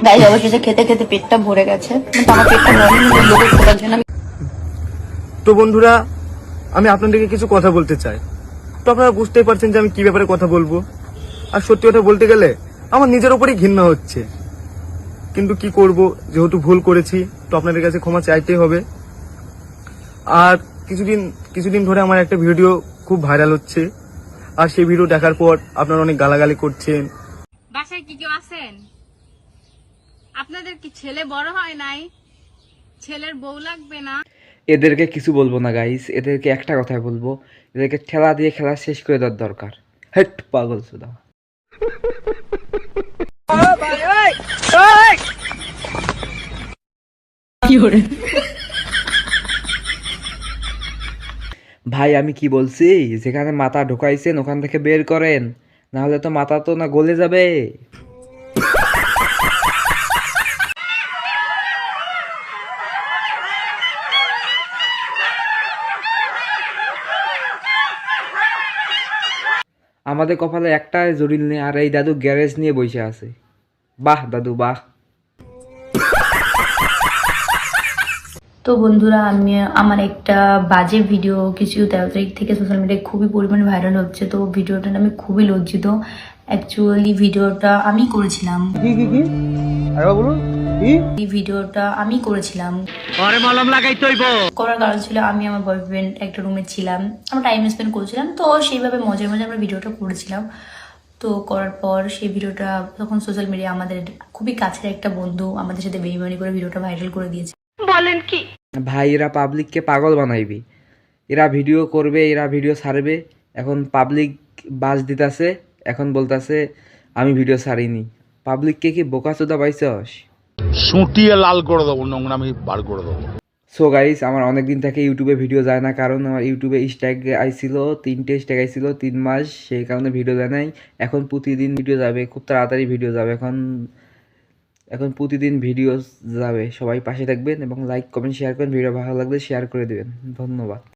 Guys অবশেষে খেতে খেতে পেটটা ভরে গেছে, কিন্তু আমার পেটটা ভরেনি, লোকের খোঁজার জন্য আমি। তো বন্ধুরা, আমি আপনাদেরকে কিছু কথা বলতে চাই। তো আপনারা বুঝতেই পারছেন যে আমি কি ব্যাপারে কথা বলবো। আর সত্যি কথা বলতে গেলে আমার নিজের উপরেই ঘৃণা হচ্ছে, কিন্তু কি করব, যেহেতু ভুল করেছি তো আপনাদের কাছে ক্ষমা চাইতেই হবে। আর কিছুদিন ধরে আমার একটা ভিডিও খুব ভাইরাল হচ্ছে, আর সেই ভিডিও দেখার পর আপনারা অনেক গালাগালি করছেন। বাসায় কি কেউ আছেন? আপনাদের কি ছেলে বড় হয় নাই? ছেলের বউ লাগবে না? এদেরকে কিছু বলবো না গাইস, এদেরকে একটা কথাই বলবো, এদেরকে ঠেলা দিয়ে খেলা শেষ করে দেওয়ার দরকার। হেট পাগল সুদা। ভাই আমি কি বলছি, যেখানে মাথা ঢোকাইছেন ওখান থেকে বের করেন, না হলে তো মাথা তো না গলে যাবে। আমাদের কপালে একটা জরিল নেই, আর এই দাদু গ্যারেজ নিয়ে বসে আছে। বাহ দাদু বাহ। তো বন্ধুরা, আমি আমার একটা বাজে ভিডিও কিছু 13 তারিখ থেকে সোশ্যাল মিডিয়ায় খুবই পরিমাণে ভাইরাল হচ্ছে। তো ভিডিওটা নিয়ে আমি খুবই লজ্জিত। অ্যাকচুয়ালি ভিডিওটা আমি করেছিলাম। এই ভিডিওটা আমি করেছিলাম, করার কারণ ছিল আমি আমার বয়ফ্রেন্ড একটা রুমে ছিলাম, আমরা টাইম স্পেন্ড করছিলাম, তো সেইভাবে মজায় মজায় আমরা ভিডিওটা করেছিলাম। তো করার পর সেই ভিডিওটা তখন সোশ্যাল মিডিয়া আমাদের খুবই কাছের একটা বন্ধু আমাদের সাথে বেইমানি করে ভিডিওটা ভাইরাল করে দিয়েছে। ভাই এরা পাবলিককে পাগল বানাইবি, এরা ভিডিও করবে, এরা ভিডিও ছাড়বে, এখন পাবলিক বাজ দিতাছে, এখন বলতাছে আমি ভিডিও ছাড়িনি। পাবলিককে কি বোকাচোদা পাইছস? সুটিয়ে লাল করে দেবো, নোংরামি বার করে দেবো। সো গাইস, আমার অনেকদিন থেকে ইউটিউবে ভিডিও যায় না, কারণ আমার ইউটিউবে স্ট্যাগ আইছিল, 3টে স্ট্যাগ আইছিল 3 মাস, সেই কারণে ভিডিও যায় নাই। এখন প্রতিদিন ভিডিও যাবে, খুব তাড়াতাড়ি ভিডিও যাবে। এখন প্রতিদিন ভিডিও যাবে। সবাই পাশে থাকবেন এবং লাইক কমেন্ট শেয়ার করেন, ভিডিও ভালো লাগলে শেয়ার করে দেবেন। ধন্যবাদ।